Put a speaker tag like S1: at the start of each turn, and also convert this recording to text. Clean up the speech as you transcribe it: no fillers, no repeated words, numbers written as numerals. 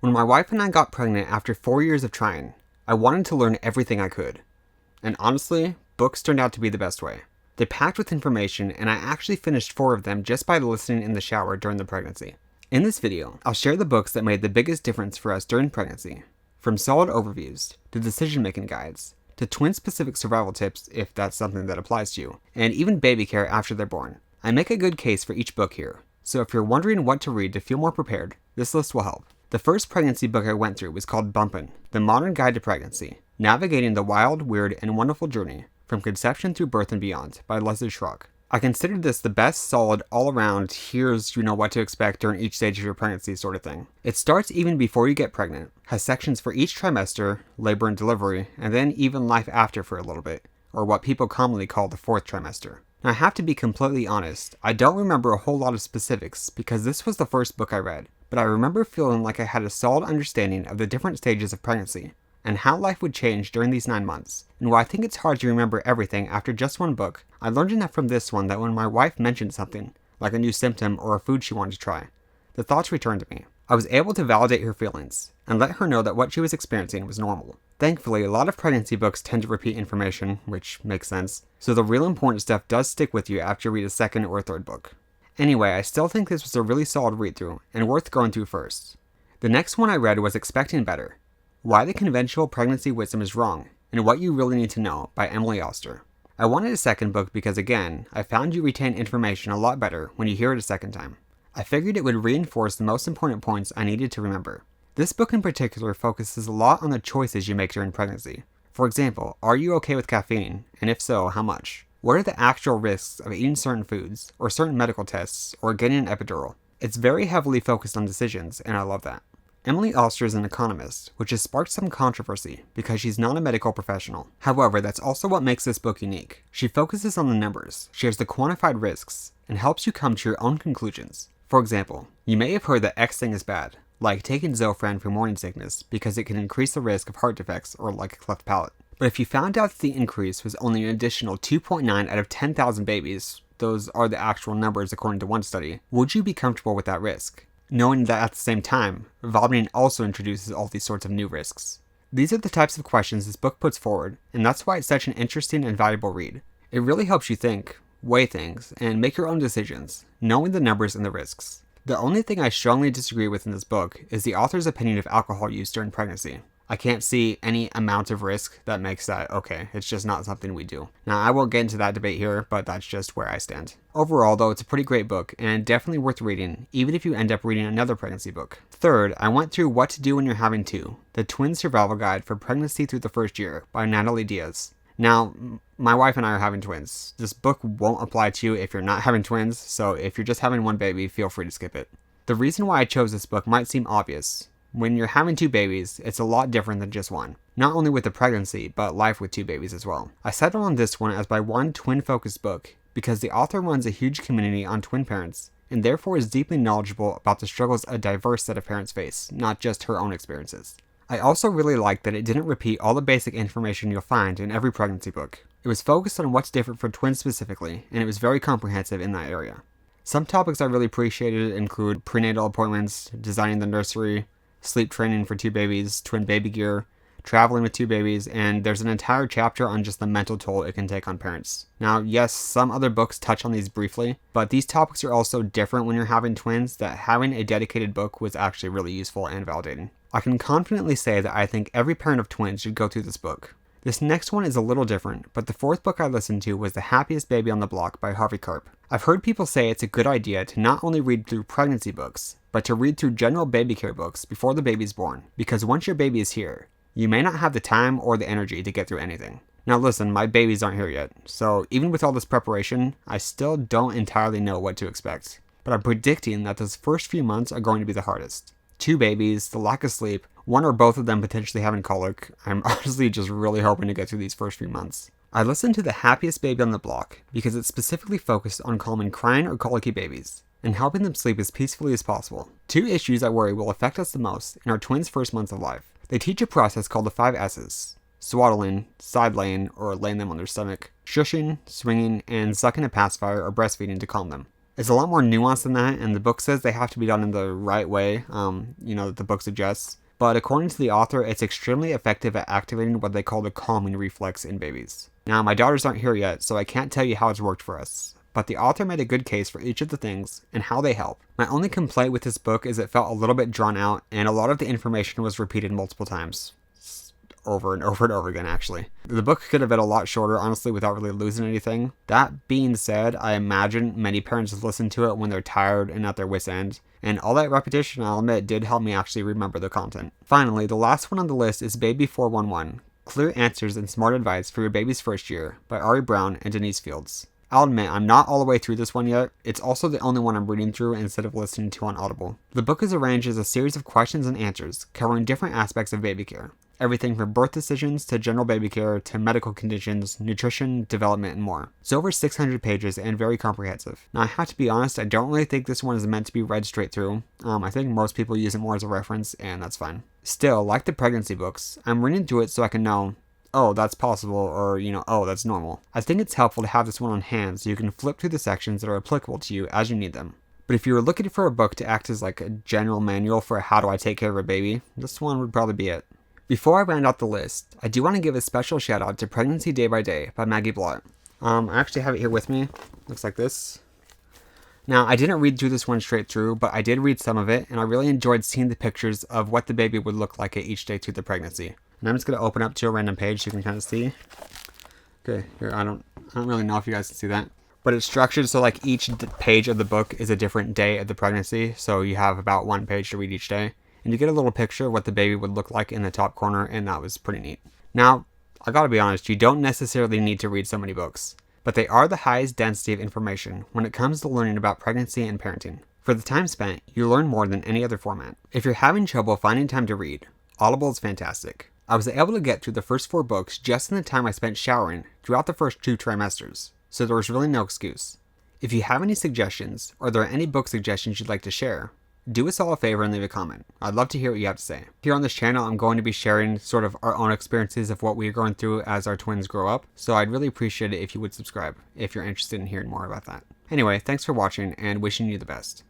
S1: When my wife and I got pregnant after 4 years of trying, I wanted to learn everything I could. And honestly, books turned out to be the best way. They're packed with information, and I actually finished 4 of them just by listening in the shower during the pregnancy. In this video, I'll share the books that made the biggest difference for us during pregnancy, from solid overviews, to decision-making guides, to twin-specific survival tips if that's something that applies to you, and even baby care after they're born. I make a good case for each book here, so if you're wondering what to read to feel more prepared, this list will help. The first pregnancy book I went through was called Bumpin, The Modern Guide to Pregnancy, Navigating the Wild, Weird, and Wonderful Journey from Conception through Birth and Beyond by Leslie Schrock. I considered this the best, solid, all-around, here's what to expect during each stage of your pregnancy sort of thing. It starts even before you get pregnant, has sections for each trimester, labor and delivery, and then even life after for a little bit, or what people commonly call the 4th trimester. Now I have to be completely honest, I don't remember a whole lot of specifics because this was the first book I read, but I remember feeling like I had a solid understanding of the different stages of pregnancy, and how life would change during these 9 months. And while I think it's hard to remember everything after just one book, I learned enough from this one that when my wife mentioned something, like a new symptom or a food she wanted to try, the thoughts returned to me. I was able to validate her feelings, and let her know that what she was experiencing was normal. Thankfully, a lot of pregnancy books tend to repeat information, which makes sense, so the real important stuff does stick with you after you read a second or third book. Anyway, I still think this was a really solid read-through, and worth going through first. The next one I read was Expecting Better: Why the Conventional Pregnancy Wisdom is Wrong, and What You Really Need to Know by Emily Oster. I wanted a second book because again, I found you retain information a lot better when you hear it a second time. I figured it would reinforce the most important points I needed to remember. This book in particular focuses a lot on the choices you make during pregnancy. For example, are you okay with caffeine? And if so, how much? What are the actual risks of eating certain foods, or certain medical tests, or getting an epidural? It's very heavily focused on decisions, and I love that. Emily Oster is an economist, which has sparked some controversy because she's not a medical professional. However, that's also what makes this book unique. She focuses on the numbers, shares the quantified risks, and helps you come to your own conclusions. For example, you may have heard that X thing is bad, like taking Zofran for morning sickness because it can increase the risk of heart defects or like a cleft palate. But if you found out that the increase was only an additional 2.9 out of 10,000 babies, those are the actual numbers according to one study, would you be comfortable with that risk? Knowing that at the same time, vomiting also introduces all these sorts of new risks. These are the types of questions this book puts forward, and that's why it's such an interesting and valuable read. It really helps you think, weigh things, and make your own decisions, knowing the numbers and the risks. The only thing I strongly disagree with in this book is the author's opinion of alcohol use during pregnancy. I can't see any amount of risk that makes that okay, it's just not something we do. Now, I won't get into that debate here, but that's just where I stand. Overall, though, it's a pretty great book, and definitely worth reading, even if you end up reading another pregnancy book. Third, I went through What to Do When You're Having Two, The Twin Survival Guide for Pregnancy Through the First Year by Natalie Diaz. Now, my wife and I are having twins. This book won't apply to you if you're not having twins, so if you're just having one baby, feel free to skip it. The reason why I chose this book might seem obvious. When you're having 2 babies, it's a lot different than just one. Not only with the pregnancy, but life with 2 babies as well. I settled on this one as my one twin-focused book because the author runs a huge community on twin parents, and therefore is deeply knowledgeable about the struggles a diverse set of parents face, not just her own experiences. I also really liked that it didn't repeat all the basic information you'll find in every pregnancy book. It was focused on what's different for twins specifically, and it was very comprehensive in that area. Some topics I really appreciated include prenatal appointments, designing the nursery, sleep training for 2 babies, twin baby gear, traveling with 2 babies, and there's an entire chapter on just the mental toll it can take on parents. Now, yes, some other books touch on these briefly, but these topics are also different when you're having twins, that having a dedicated book was actually really useful and validating. I can confidently say that I think every parent of twins should go through this book. This next one is a little different, but the 4th book I listened to was The Happiest Baby on the Block by Harvey Karp. I've heard people say it's a good idea to not only read through pregnancy books, but to read through general baby care books before the baby's born, because once your baby is here, you may not have the time or the energy to get through anything. Now listen, my babies aren't here yet, so even with all this preparation, I still don't entirely know what to expect. But I'm predicting that those first few months are going to be the hardest. 2 babies, the lack of sleep, one or both of them potentially having colic. I'm honestly just really hoping to get through these first few months. I listened to The Happiest Baby on the Block because it's specifically focused on calming crying or colicky babies and helping them sleep as peacefully as possible. 2 issues I worry will affect us the most in our twins' first months of life. They teach a process called the 5 S's: swaddling, side laying or laying them on their stomach, shushing, swinging, and sucking a pacifier or breastfeeding to calm them. It's a lot more nuanced than that, and the book says they have to be done in the right way, that the book suggests. But according to the author, it's extremely effective at activating what they call the calming reflex in babies. Now, my daughters aren't here yet, so I can't tell you how it's worked for us. But the author made a good case for each of the things and how they help. My only complaint with this book is it felt a little bit drawn out, and a lot of the information was repeated multiple times. Over and over and over again, actually. The book could have been a lot shorter, honestly, without really losing anything. That being said, I imagine many parents listen to it when they're tired and at their wit's end, and all that repetition, I'll admit, did help me actually remember the content. Finally, the last one on the list is Baby 411, Clear Answers and Smart Advice for Your Baby's First Year by Ari Brown and Denise Fields. I'll admit, I'm not all the way through this one yet. It's also the only one I'm reading through instead of listening to on Audible. The book is arranged as a series of questions and answers covering different aspects of baby care. Everything from birth decisions to general baby care to medical conditions, nutrition, development, and more. It's over 600 pages and very comprehensive. Now, I have to be honest, I don't really think this one is meant to be read straight through. I think most people use it more as a reference, and that's fine. Still, like the pregnancy books, I'm reading through it so I can know, oh, that's possible, or, oh, that's normal. I think it's helpful to have this one on hand so you can flip through the sections that are applicable to you as you need them. But if you were looking for a book to act as like a general manual for how do I take care of a baby, this one would probably be it. Before I round out the list, I do want to give a special shout out to Pregnancy Day by Day by Maggie Blott. I actually have it here with me. Looks like this. Now, I didn't read through this one straight through, but I did read some of it, and I really enjoyed seeing the pictures of what the baby would look like at each day through the pregnancy. And I'm just going to open up to a random page so you can kind of see. Okay, here, I don't really know if you guys can see that. But it's structured so like each page of the book is a different day of the pregnancy, so you have about one page to read each day. And you get a little picture of what the baby would look like in the top corner, and that was pretty neat. Now, I gotta be honest, you don't necessarily need to read so many books, but they are the highest density of information when it comes to learning about pregnancy and parenting. For the time spent, you learn more than any other format. If you're having trouble finding time to read, Audible is fantastic. I was able to get through the first 4 books just in the time I spent showering throughout the first 2 trimesters, so there was really no excuse. If you have any suggestions, or there are any book suggestions you'd like to share, do us all a favor and leave a comment. I'd love to hear what you have to say. Here on this channel, I'm going to be sharing sort of our own experiences of what we're going through as our twins grow up, so I'd really appreciate it if you would subscribe if you're interested in hearing more about that. Anyway, thanks for watching and wishing you the best.